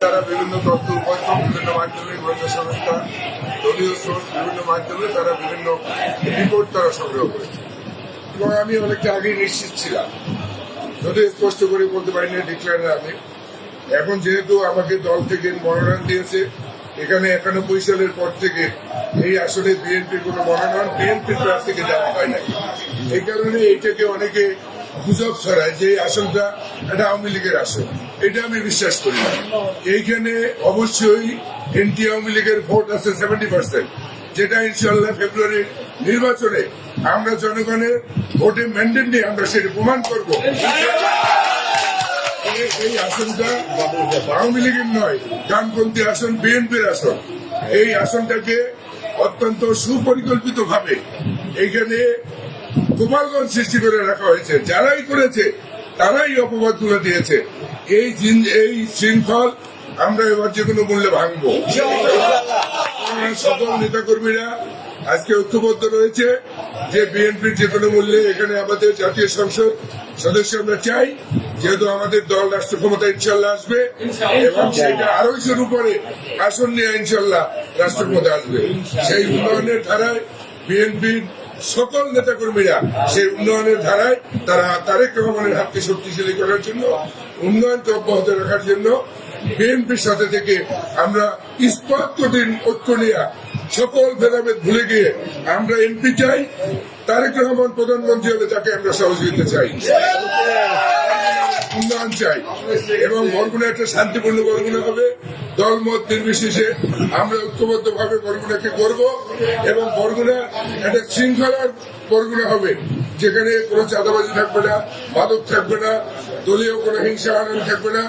তারা বিভিন্ন তথ্য উপাত্ত বিভিন্ন মাধ্যমে গোয়েন্দা সংস্থা দলীয় সোর্স বিভিন্ন মাধ্যমে তারা বিভিন্ন রিপোর্ট তারা সংগ্রহ করেছে এবং আমি অনেকটা আগেই নিশ্চিত ছিলাম, যদিও স্পষ্ট করে বলতে পারিনি ডিক্লারের আগে। এখন যেহেতু আমাকে দল থেকে মনোনয়ন দিয়েছে, এখানে 91 সালের পর থেকে এই আসলে বিএনপির কোনো মনোনয়ন বিএনপির প্রার্থীকে দেওয়া হয় নাই। এই কারণে এইটাকে অনেকে গুজব ছড়ায় যে এই আসনটা একটা আওয়ামী লীগের আসন। এটা আমি বিশ্বাস করি না। এইখানে অবশ্যই এনটি আওয়ামী লীগের ভোট আছে 70%, যেটা ইনশাল্লাহ ফেব্রুয়ারির নির্বাচনে আমরা জনগণের ভোটে ম্যান্ডেট নিয়ে আমরা সেটা প্রমাণ করব। এই আসনটা আওয়ামী লীগের নয়, ডানপন্থী আসন, বিএনপির আসন। এই আসনটাকে অত্যন্ত সুপরিকল্পিত ভাবে এইখানে গোপালগঞ্জ সৃষ্টি করে রাখা হয়েছে। যারাই করেছে তারাই অপবাদ তুলে দিয়েছে। এই শৃঙ্খল আমরা এবার যে কোনো মূল্যে ভাঙবো। সকল নেতাকর্মীরা আজকে ঐক্যবদ্ধ রয়েছে যে বিএনপির যে কোনো মূল্যে এখানে আমাদের জাতীয় সংসদ সদস্য আমরা চাই, যেহেতু আমাদের দল রাষ্ট্র ক্ষমতা ইনশাল্লাহ আসবে এবং সেটা 250-এর উপরে আসন নিয়ে ইনশাল্লাহ রাষ্ট্র ক্ষমতা আসবে। সেই উন্নয়নের ধারায় বিএনপির সকল নেতাকর্মীরা সেই উন্নয়নের ধারায় তারা তারেক রহমানের হাতকে শক্তিশালী করার জন্য, উন্নয়নকে অব্যাহত রাখার জন্য বিএনপির সাথে থেকে আমরা ইস্পাতদিন ঐক্য নিয়ে সকল ভেদাভেদ ভুলে গিয়ে আমরা এমপি চাই, তারেক রহমান প্রধানমন্ত্রী হলে তাকে আমরা সহযোগিতা চাই, উন্নয়ন চাই এবং বরগুনা একটা শান্তিপূর্ণ বরগুনা হবে। দলমত নির্বিশেষে আমরা ঐক্যবদ্ধ ভাবে বরগুনাকে করব এবং বরগুনা একটা শৃঙ্খলার বরগুনা হবে, যেখানে কোনো চাঁদাবাজি থাকবে না, মাদক থাকবে না, দলীয় কোনো হিংসা আনন্দ থাকবে না।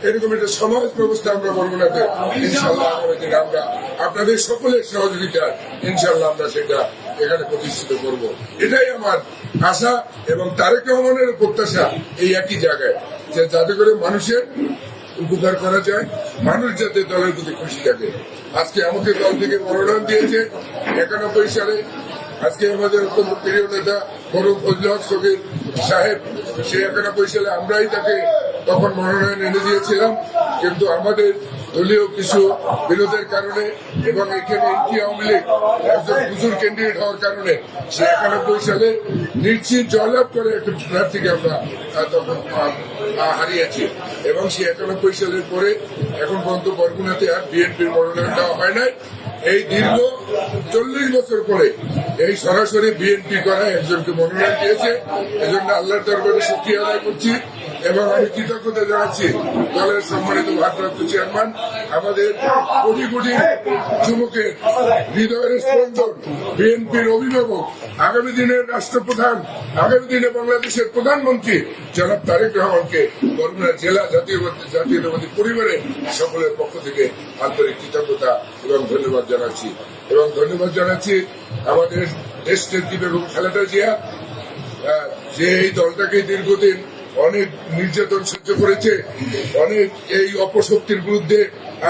এরকম একটা সমাজ ব্যবস্থা আমরা বরগুনাতে ইনশাল্লাহ আমরা আপনাদের সকলের সহযোগিতা ইনশাল্লাহ আমরা সেটা এখানে প্রতিষ্ঠিত করব। এটাই আমার আশা এবং তারেক রহমানের প্রত্যাশা এই একই জায়গায়, যে যাতে করে মানুষের উপকার করা যায়, মানুষ যাতে দলের প্রতি খুশি থাকে। আজকে আমাকে দল থেকে মনোনয়ন দিয়েছে 91 সালে। আজকে আমাদের অত্যন্ত প্রিয় নেতা ফরুক ফজল হক সগীর সাহেব, সে 91 সালে আমরাই তাকে তখন মনোনয়ন এনে দিয়েছিলাম, কিন্তু আমাদের দলীয় কিছু বিরোধের কারণে এবং এখানে এনটি আওয়ামী লীগ একজন হুজুর ক্যান্ডিডেট হওয়ার কারণে সে 91 সালে নিশ্চিত জয়লাভ করে একটা প্রার্থীকে আমরা তখন হারিয়েছি এবং সে 91 সালের পরে এখন পর্যন্ত বরগুনাতে আর বিএনপির মনোনয়ন দেওয়া হয় নাই। এই দীর্ঘ 40 বছর পরে এই সরাসরি বিএনপি করা একজনকে মনোনয়ন দিয়েছে। এজন্য আল্লাহর দরবারে শুকরিয়া আদায় করছি এবং আমি কৃতজ্ঞতা জানাচ্ছি দলের সম্মানিত ভারপ্রাপ্ত চেয়ারম্যান, আমাদের কোটি কোটি যুবকের হৃদয়ের স্পন্দন, বিএনপির অভিভাবক, আগামী দিনের রাষ্ট্রপ্রধান, আগামী দিনে বাংলাদেশের প্রধানমন্ত্রী জনাব তারেক রহমানকে বরগুনা জেলা জাতীয়তাবাদী পরিবারের সকলের পক্ষ থেকে আন্তরিক কৃতজ্ঞতা এবং ধন্যবাদ জানাচ্ছি। এবং ধন্যবাদ জানাচ্ছি আমাদের দেশ নেত্রী বেগম খালেদা জিয়া, যে এই দলটাকে দীর্ঘদিন অনেক নির্যাতন সহ্য করেছে, অনেক এই অপশক্তির বিরুদ্ধে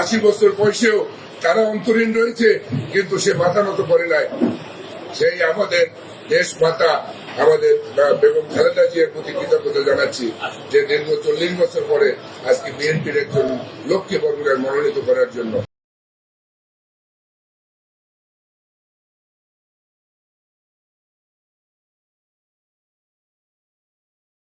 80 বছর বয়সেও তারা অন্তরীণ রয়েছে, কিন্তু সে মাথা নত করে নাই। সেই আমাদের দেশ মাতা আমাদের বেগম খালেদা জিয়ার প্রতি কৃতজ্ঞতা জানাচ্ছি, যে দীর্ঘ 40 বছর পরে আজকে বিএনপির একজন লোককে বরগুনায় মনোনীত করার জন্য